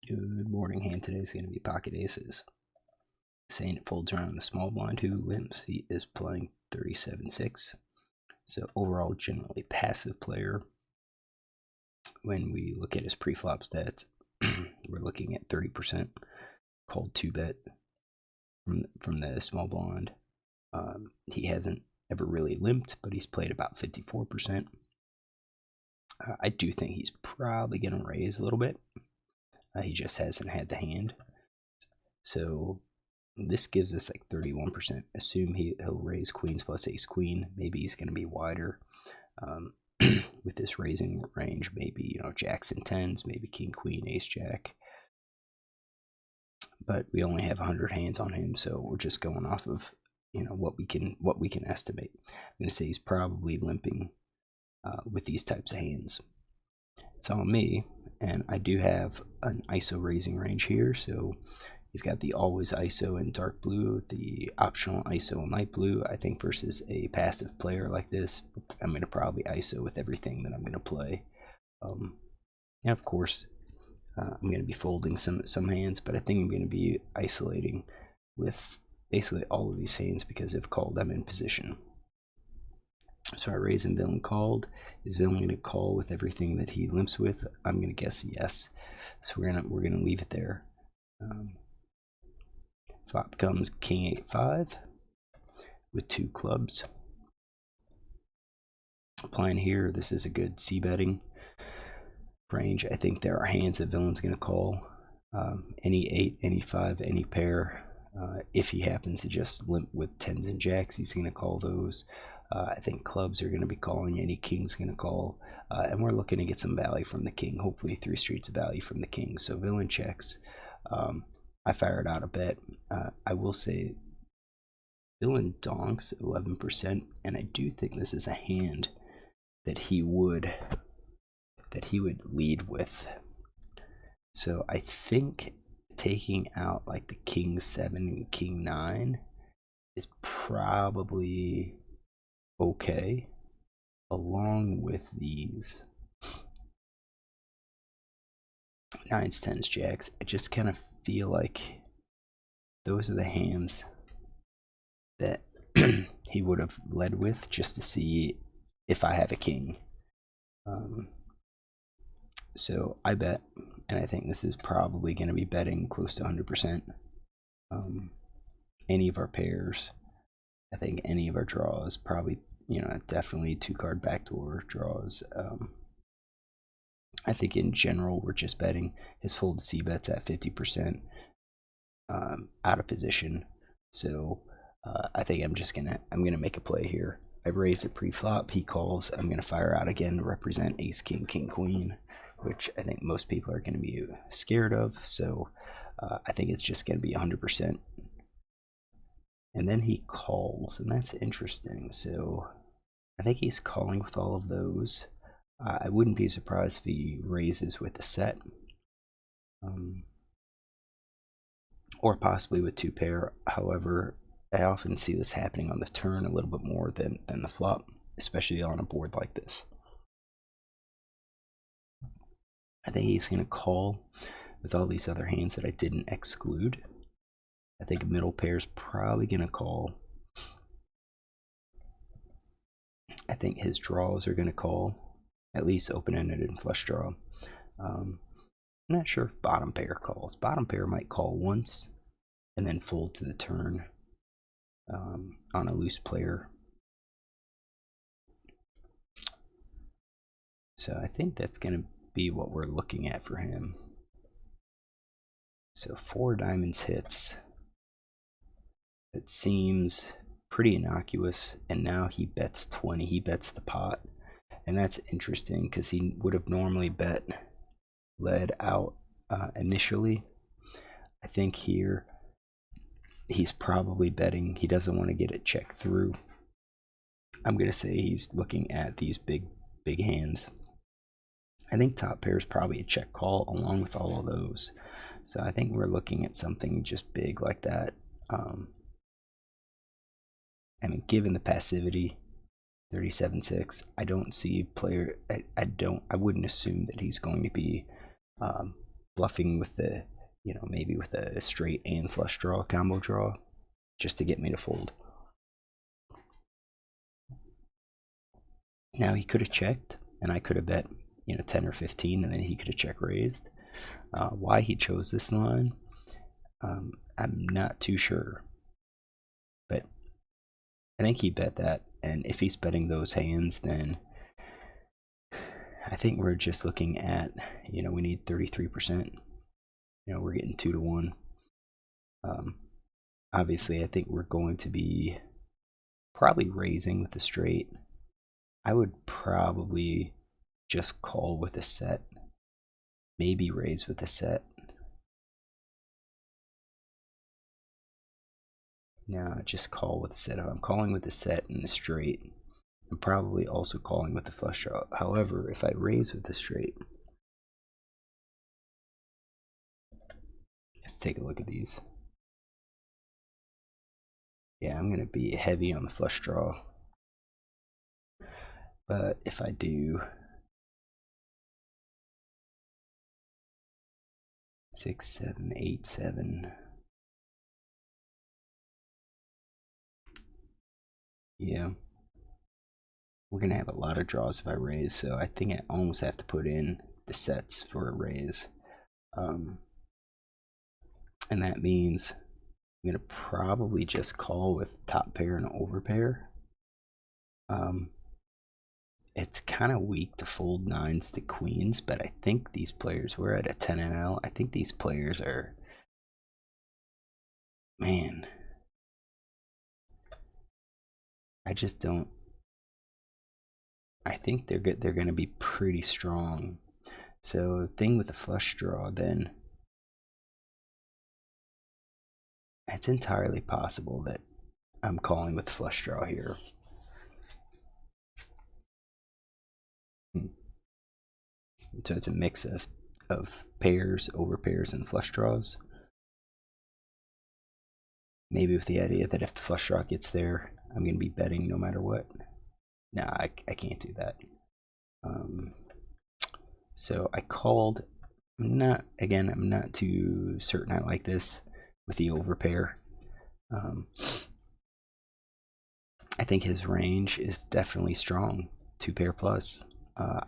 Good morning. Hand today is going to be pocket aces. Saying it folds around the small blind who limps. He is playing 37-6. So overall, generally passive player. When we look at his pre-flop stats, we're looking at 30% called 2-bet from the small blind. He hasn't ever really limped, but he's played about 54%. I do think he's probably going to raise a little bit. He just hasn't had the hand. So this gives us like 31%. Assume he'll raise queens plus ace queen. Maybe he's going to be wider with this raising range. Maybe, jacks and tens, maybe king, queen, ace, jack. But we only have 100 hands on him, so we're just going off of what we can estimate. I'm going to say he's probably limping with these types of hands. It's on me, and I do have an ISO raising range here. So you've got the always ISO in dark blue, the optional ISO in light blue. I think versus a passive player like this, I'm going to probably ISO with everything that I'm going to play. And of course, I'm going to be folding some hands, but I think I'm going to be isolating with basically all of these hands because if called, I'm in position. So I raise and villain called. Is villain going to call with everything that he limps with? I'm going to guess yes. So we're gonna leave it there. Flop comes king 8-5 with 2 clubs. Applying here, this is a good c-betting range. I think there are hands that villain's going to call. Any 8, any 5, any pair. If he happens to just limp with tens and jacks, he's going to call those. I think clubs are going to be calling. Any king's going to call. And we're looking to get some value from the king. Hopefully 3 streets of value from the king. So villain checks. I fired out a bet. I will say villain donks 11%. And I do think this is a hand that he would lead with. So I think taking out like the king 7 and king 9 is probably okay, along with these 9s, 10s, jacks. I just kind of feel like those are the hands that he would have led with just to see if I have a king. So I bet, and I think this is probably going to be betting close to 100%. Any of our pairs, I think any of our draws, probably, definitely 2-card backdoor draws. I think in general, we're just betting. His fold c-bets at 50% out of position. So I think I'm gonna make a play here. I raise a pre-flop, he calls. I'm gonna fire out again to represent ace, king, king, queen, which I think most people are gonna be scared of. So I think it's just gonna be 100%. And then he calls, and that's interesting. So I think he's calling with all of those. I wouldn't be surprised if he raises with a set. Or possibly with 2 pair. However, I often see this happening on the turn a little bit more than the flop, especially on a board like this. I think he's going to call with all these other hands that I didn't exclude. I think middle pair is probably going to call. I think his draws are going to call, at least open-ended and flush draw. I'm not sure if bottom pair calls. Bottom pair might call once and then fold to the turn on a loose player. So I think that's going to be what we're looking at for him. So 4 diamonds hits. It seems pretty innocuous, and now he bets 20. He bets the pot, and that's interesting because he would have normally led out initially. I think here he's probably betting. He doesn't want to get it checked through. I'm gonna say he's looking at these big hands. I think top pair is probably a check call along with all of those. So I think we're looking at something just big like that. I mean, given the passivity, 37-6, I don't see player. I wouldn't assume that he's going to be bluffing with the, maybe with a straight and flush draw, combo draw, just to get me to fold. Now he could have checked, and I could have bet, 10 or 15, and then he could have check raised. Why he chose this line, I'm not too sure. But I think he bet that, and if he's betting those hands, then I think we're just looking at, we need 33%. We're getting 2 to 1. Obviously, I think we're going to be probably raising with the straight. I would probably just call with a set, maybe raise with a set. No, just call with a set. If I'm calling with the set and the straight, I'm probably also calling with the flush draw. However, if I raise with the straight, let's take a look at these. Yeah, I'm going to be heavy on the flush draw. But if I do 6, 7, 8, 7, yeah, we're going to have a lot of draws if I raise, so I think I almost have to put in the sets for a raise. And that means I'm going to probably just call with top pair and over pair. It's kind of weak to fold nines to queens, but I think these players, we're at a 10 NL. I think these players are, man, I just don't. I think they're good. They're going to be pretty strong. So the thing with the flush draw, then it's entirely possible that I'm calling with flush draw here. So it's a mix of pairs, over pairs, and flush draws. Maybe with the idea that if the flush draw gets there, I'm going to be betting no matter what. No, I can't do that. So I called. I'm not too certain I like this with the over pair. I think his range is definitely strong, 2 pair plus. I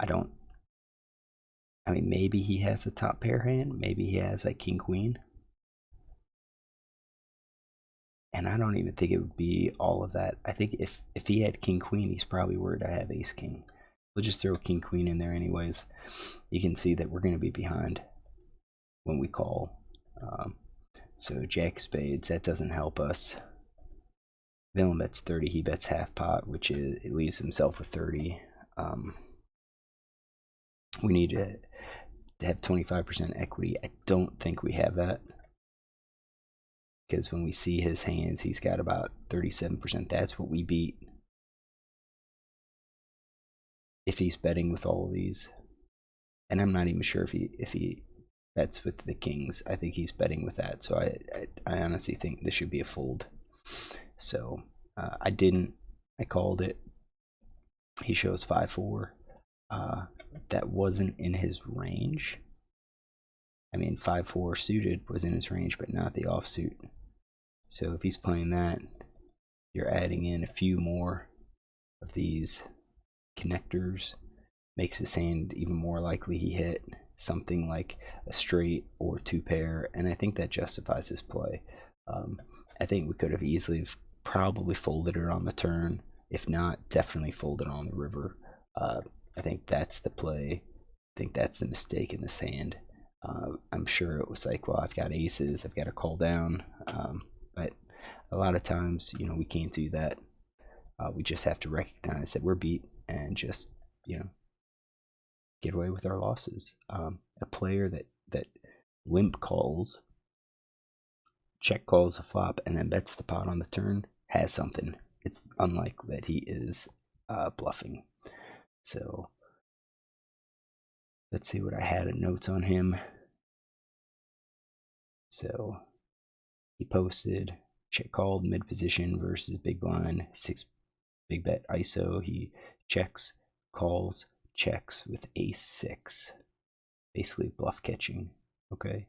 mean, maybe he has a top pair hand. Maybe he has like king queen. And I don't even think it would be all of that. I think if he had king queen, he's probably worried I have ace king. We'll just throw king queen in there anyways. You can see that we're going to be behind when we call. So jack spades, that doesn't help us. Villain bets 30, he bets half pot, which is, it leaves himself with 30. We need to have 25% equity. I don't think we have that, because when we see his hands, he's got about 37%. That's what we beat if he's betting with all of these. And I'm not even sure if he bets with the kings. I think he's betting with that. So I honestly think this should be a fold. So I called it. He shows 5-4. That wasn't in his range. I mean, 5-4 suited was in his range, but not the offsuit. So if he's playing that, you're adding in a few more of these connectors, makes his hand even more likely he hit something like a straight or 2 pair, and I think that justifies his play. I think we could have easily probably folded it on the turn. If not, definitely folded on the river. I think that's the play. I think that's the mistake in this hand. I'm sure it was like, well, I've got aces, I've got to call down. But a lot of times, we can't do that. We just have to recognize that we're beat and just, get away with our losses. A player that limp calls, check calls a flop, and then bets the pot on the turn has something. It's unlikely that he is bluffing. So let's see what I had in notes on him. So he posted check called mid position versus big blind, 6 big bet ISO. He checks, calls, checks with ace 6, basically bluff catching. Okay.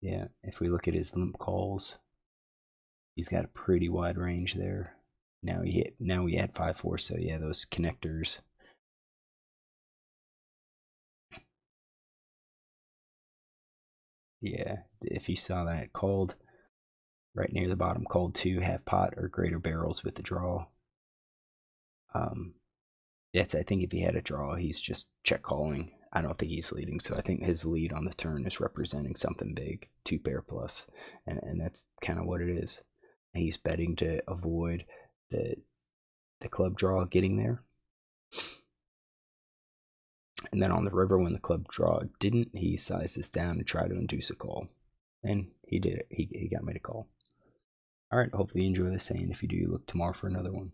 Yeah, if we look at his limp calls, he's got a pretty wide range there. Now we had 5-4, so yeah, those connectors. Yeah, if you saw that called right near the bottom, called 2 half pot or greater barrels with the draw. That's, I think if he had a draw, he's just check calling. I don't think he's leading, so I think his lead on the turn is representing something big, 2 pair plus, and that's kind of what it is. He's betting to avoid the club draw getting there. And then on the river, when the club draw didn't, he sizes down to try to induce a call. And he did it. He got me to call. All right, hopefully you enjoy this, and if you do, look tomorrow for another one.